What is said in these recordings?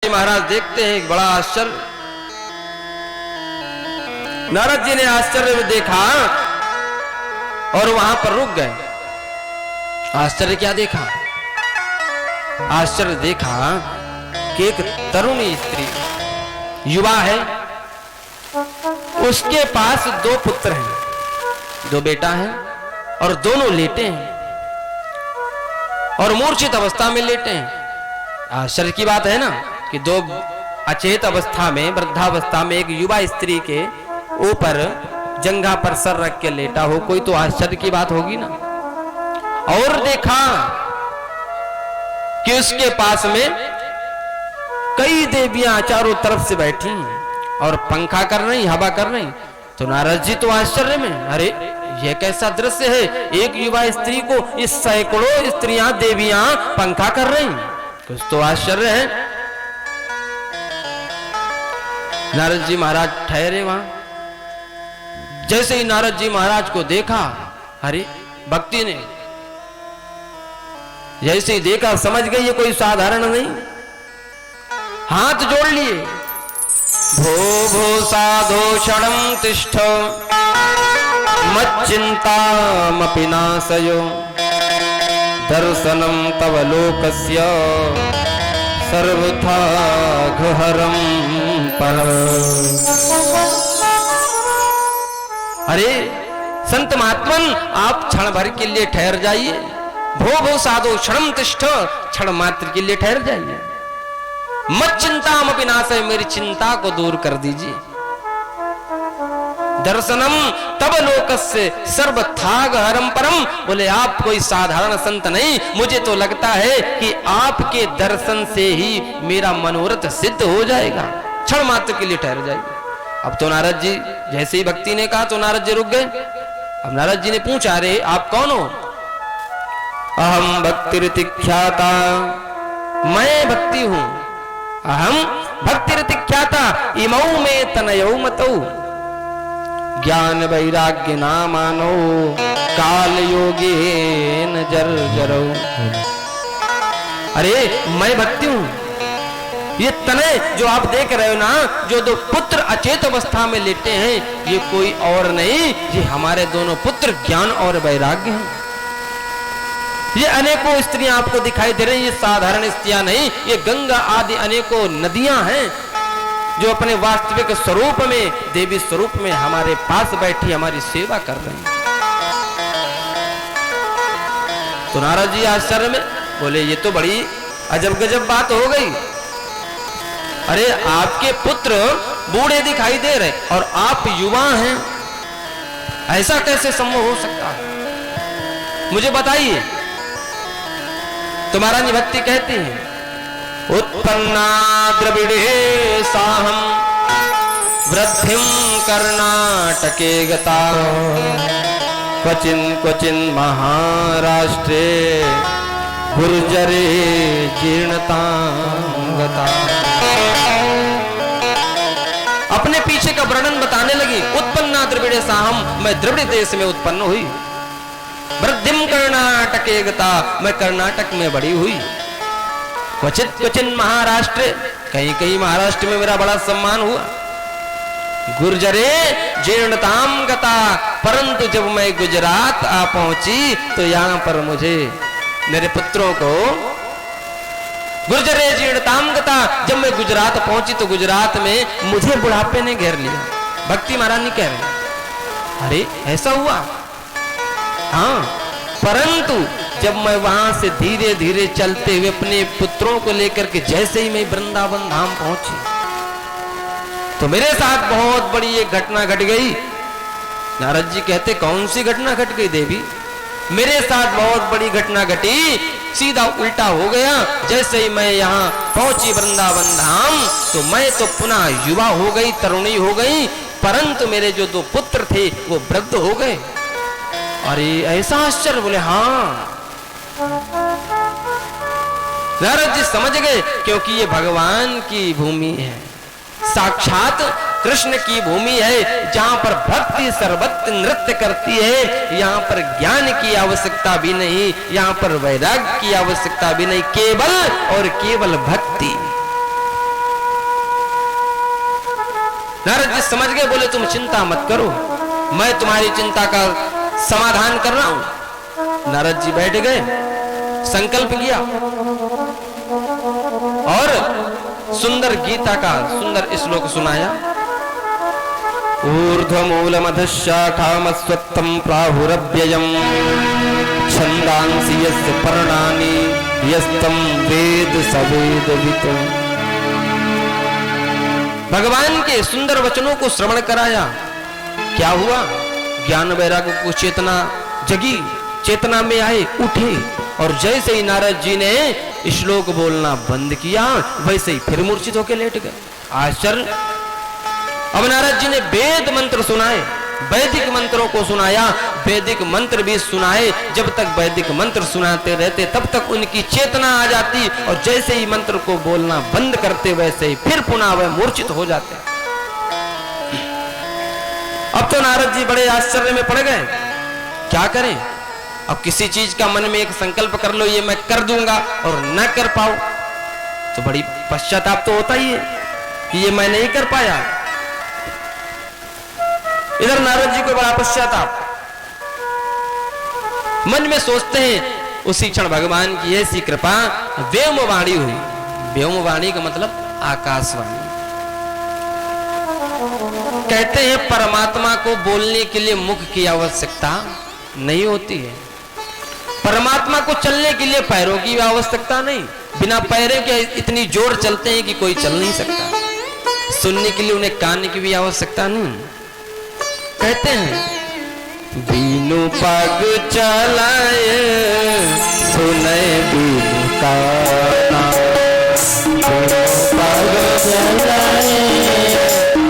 महाराज देखते हैं बड़ा आश्चर्य। नारद जी ने आश्चर्य में देखा और वहां पर रुक गए। आश्चर्य क्या देखा? आश्चर्य देखा कि एक तरुणी स्त्री युवा है, उसके पास दो पुत्र हैं, दो बेटा है और दोनों लेटे हैं और मूर्छित अवस्था में लेटे हैं। आश्चर्य की बात है ना कि दो अचेत अवस्था में, वृद्धावस्था में एक युवा स्त्री के ऊपर जंघा पर सर रख के लेटा हो, कोई तो आश्चर्य की बात होगी ना। और देखा कि उसके पास में कई देवियां चारों तरफ से बैठी और पंखा कर रही, हवा कर रही। तो नारद जी तो आश्चर्य में, अरे यह कैसा दृश्य है, एक युवा स्त्री को इस सैकड़ों स्त्रियां देवियां पंखा कर रही, कुछ तो आश्चर्य है। नारद जी महाराज ठहरे वहां। जैसे ही नारद जी महाराज को देखा, अरे भक्ति ने जैसे ही देखा समझ गई ये कोई साधारण नहीं, हाथ जोड़ लिए। भो भो साधो क्षणं तिष्ठ मच्चिंतामपि नाशयो दर्शनं तव लोकस्य सर्वथा घहरं परम। अरे संत महात्मन, आप क्षण भर के लिए ठहर जाइए। भो भो साधो क्षणं तिष्ठ, क्षण मात्र के लिए ठहर जाइए। मत चिंतामपि नाशय, मेरी चिंता को दूर कर दीजिए। दर्शनम तब लोकस्य सर्वथाग हरम परम। बोले आप कोई साधारण संत नहीं, मुझे तो लगता है कि आपके दर्शन से ही मेरा मनोरथ सिद्ध हो जाएगा। क्षण मात्र के लिए ठहर जाइए। अब तो नारद जी, जैसे ही भक्ति ने कहा तो नारद जी रुक गए। अब नारद जी ने पूछा, अरे आप कौन हो? अहम भक्तिरिति ख्याता, मैं भक्ति हूं। अहम भक्तिरिति ख्याता इमौ में तनयौ मतौ ज्ञान वैराग्य नामानो काल योगेन जर्जरौ। अरे मैं भक्ति हूं। ये तने जो आप देख रहे हो ना, जो दो पुत्र अचेत अवस्था में लेटे हैं, ये कोई और नहीं, ये हमारे दोनों पुत्र ज्ञान और वैराग्य हैं। ये अनेकों स्त्रियां आपको दिखाई दे रही, ये साधारण स्त्रियां नहीं, ये गंगा आदि अनेकों नदियां हैं जो अपने वास्तविक स्वरूप में, देवी स्वरूप में हमारे पास बैठी हमारी सेवा कर रही हैं। तो नारद जी आश्चर्य में बोले, ये तो बड़ी अजब गजब बात हो गई। अरे आपके पुत्र बूढ़े दिखाई दे रहे और आप युवा हैं, ऐसा कैसे संभव हो सकता है? मुझे बताइए। तुम्हारा निभक्ति कहती है, उत्पन्ना द्रविड़े साहम वृद्धिं कर्णाटके गता क्वचिन क्वचिन महाराष्ट्रे गुर्जरे जीर्णतां गता। अपने पीछे का वर्णन बताने लगी। उत्पन्ना द्रविड़े साहम, मैं द्रविड़ देश में उत्पन्न हुई। वृद्धिं कर्णाटके गता, मैं कर्नाटक में बड़ी हुई। क्वचित क्वचिन महाराष्ट्र, कहीं कहीं महाराष्ट्र में मेरा बड़ा सम्मान हुआ। गुर्जरे जीर्णतां गता, परंतु जब मैं गुजरात आ पहुंची तो यहाँ पर मुझे, मेरे पुत्रों को गुर्जरे जीर्णतां गता, जब मैं गुजरात पहुंची तो गुजरात में मुझे बुढ़ापे ने घेर लिया। भक्ति महारानी कह रहे, अरे ऐसा हुआ? हाँ, परंतु जब मैं वहां से धीरे धीरे चलते हुए अपने पुत्रों को लेकर के जैसे ही मैं वृंदावन धाम पहुंची तो मेरे साथ बहुत बड़ी एक घटना घट गई। नारद जी कहते, कौन सी घटना घट गई देवी? मेरे साथ बहुत बड़ी घटना घटी, सीधा उल्टा हो गया। जैसे ही मैं यहाँ पहुंची वृंदावन धाम तो मैं तो पुनः युवा हो गई, तरुणी हो गई, परंतु मेरे जो दो पुत्र थे वो वृद्ध हो गए। अरे ऐसा आश्चर्य? बोले हाँ। नारद जी समझ गए, क्योंकि ये भगवान की भूमि है, साक्षात कृष्ण की भूमि है, जहां पर भक्ति सर्वत्र नृत्य करती है। यहाँ पर ज्ञान की आवश्यकता भी नहीं, यहाँ पर वैराग्य की आवश्यकता भी नहीं, केवल और केवल भक्ति। नारद जी समझ गए, बोले तुम चिंता मत करो, मैं तुम्हारी चिंता का समाधान कर रहा हूं। नारद जी बैठ गए, संकल्प किया और सुंदर गीता का सुंदर श्लोक सुनाया। ऊर्ध्वमूलमधशाखामस्वत्थं प्राहुरव्ययम् छन्दांसि यस्य पर्णानि यस्तं वेद स वेदवित्। भगवान के सुंदर वचनों को श्रवण कराया। क्या हुआ? ज्ञान वैराग्य को चेतना जगी, चेतना में आए, उठे और जैसे ही नारद जी ने श्लोक बोलना बंद किया वैसे ही फिर मूर्छित होकर लेट गए। आश्चर्य! अब नारद जी ने वेद मंत्र सुनाए, वैदिक मंत्रों को सुनाया, वैदिक मंत्र भी सुनाए। जब तक वैदिक मंत्र सुनाते रहते तब तक उनकी चेतना आ जाती और जैसे ही मंत्र को बोलना बंद करते वैसे ही फिर पुनः वह मूर्छित हो जाते। अब तो नारद जी बड़े आश्चर्य में पड़ गए, क्या करें? अब किसी चीज का मन में एक संकल्प कर लो, ये मैं कर दूंगा, और न कर पाओ तो बड़ी पश्चाताप तो होता ही है कि ये मैं नहीं कर पाया। इधर नारद जी को बड़ा पश्चाताप, मन में सोचते हैं। उसी क्षण भगवान की ऐसी कृपा, व्योमवाणी हुई। व्योमवाणी का मतलब आकाशवाणी। कहते हैं परमात्मा को बोलने के लिए मुख की आवश्यकता नहीं होती है, परमात्मा को चलने के लिए पैरों की आवश्यकता नहीं। बिना पैरों के इतनी जोर चलते हैं कि कोई चल नहीं सकता। सुनने के लिए उन्हें कान की भी आवश्यकता नहीं। कहते हैं बीनु पग चलाए सुने बीनु काना, पग चलाए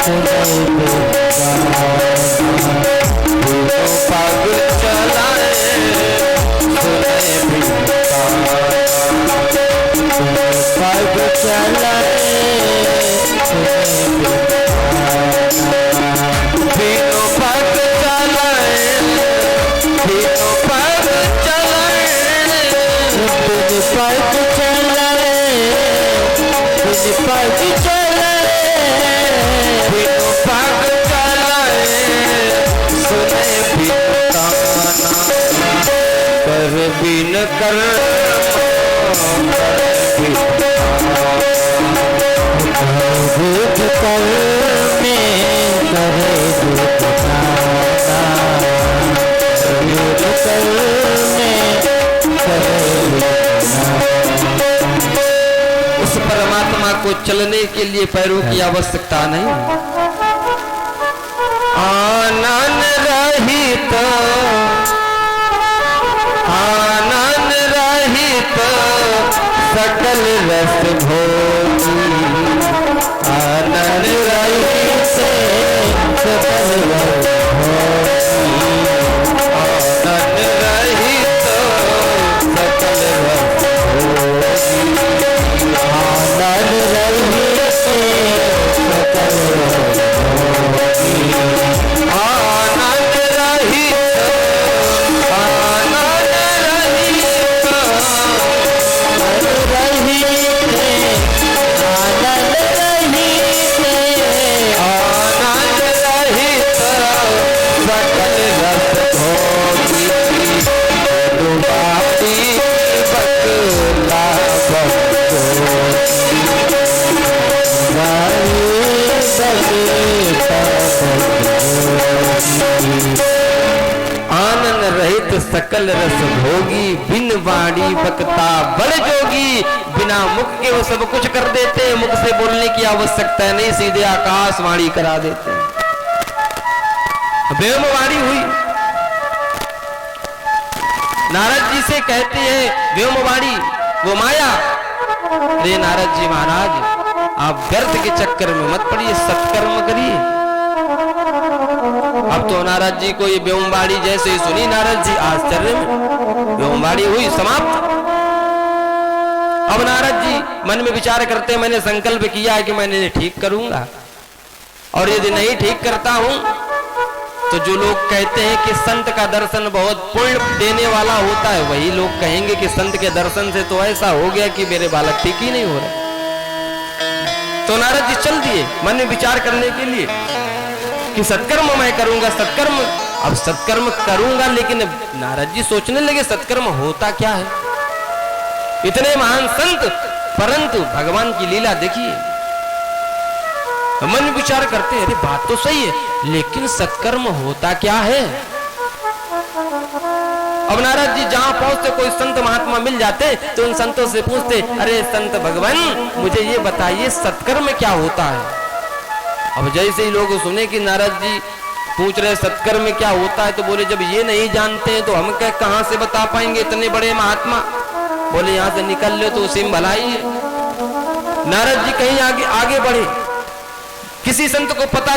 सुने बीनु काना, पग चलाए सुने बीनु काना, पग चलाए सुने बीनु बिन कर बुध कर में करे बुध कर में करे। उस परमात्मा को चलने के लिए पैरों की आवश्यकता नहीं। आनंद रहित आनंद रहित सकल रस भोगी, आनंद रहित सकल रस भोगी, आनंद रहित सकल रस भोगी, आनंद रहित सकल रस भोगी, आनंद रहित आनंद रहित सकल रस भोगी, बिन वाणी बकता बड़ जोगी। बिना मुख के वो सब कुछ कर देते हैं, मुख से बोलने की आवश्यकता नहीं, सीधे आकाशवाणी करा देते हैं। व्योमवाणी हुई। नारद जी से कहते हैं व्योमवाणी वो माया। अरे नारद जी महाराज, आप व्यर्थ के चक्कर में मत पड़िए, सत्कर्म करिए। अब तो नारद जी को ये व्योमवाणी जैसे ही सुनी, नारद जी आश्चर्य में, व्योमवाणी हुई, समाप्त। अब नारद जी मन में विचार करते, मैंने संकल्प किया है कि मैंने ठीक करूंगा, और यदि नहीं ठीक करता हूं तो जो लोग कहते हैं कि संत का दर्शन बहुत पुण्य देने वाला होता है, वही लोग कहेंगे कि संत के दर्शन से तो ऐसा हो गया कि मेरे बालक ठीक ही नहीं हो रहे। तो नारद जी चल दिए मन में विचार करने के लिए कि सत्कर्म मैं करूंगा, सत्कर्म, अब सत्कर्म करूंगा, लेकिन नारद जी सोचने लगे सत्कर्म होता क्या है। इतने महान संत, परंतु भगवान की लीला देखिए। मन में विचार करते हैं, अरे बात तो सही है, लेकिन सत्कर्म होता क्या है। अब नारद जी जहां पहुंचते कोई संत महात्मा मिल जाते तो उन संतों से पूछते, अरे संत भगवान मुझे ये बताइए सत्कर्म क्या होता है। अब जैसे ही लोग सुने कि नारद जी पूछ रहे सत्कर्म क्या होता है, तो बोले जब ये नहीं जानते हैं तो हम क्या कहां से बता पाएंगे, इतने बड़े महात्मा। बोले यहां से निकल लो तो उसी में भलाई है। नारद जी कहीं आगे बढ़े, किसी संत को पता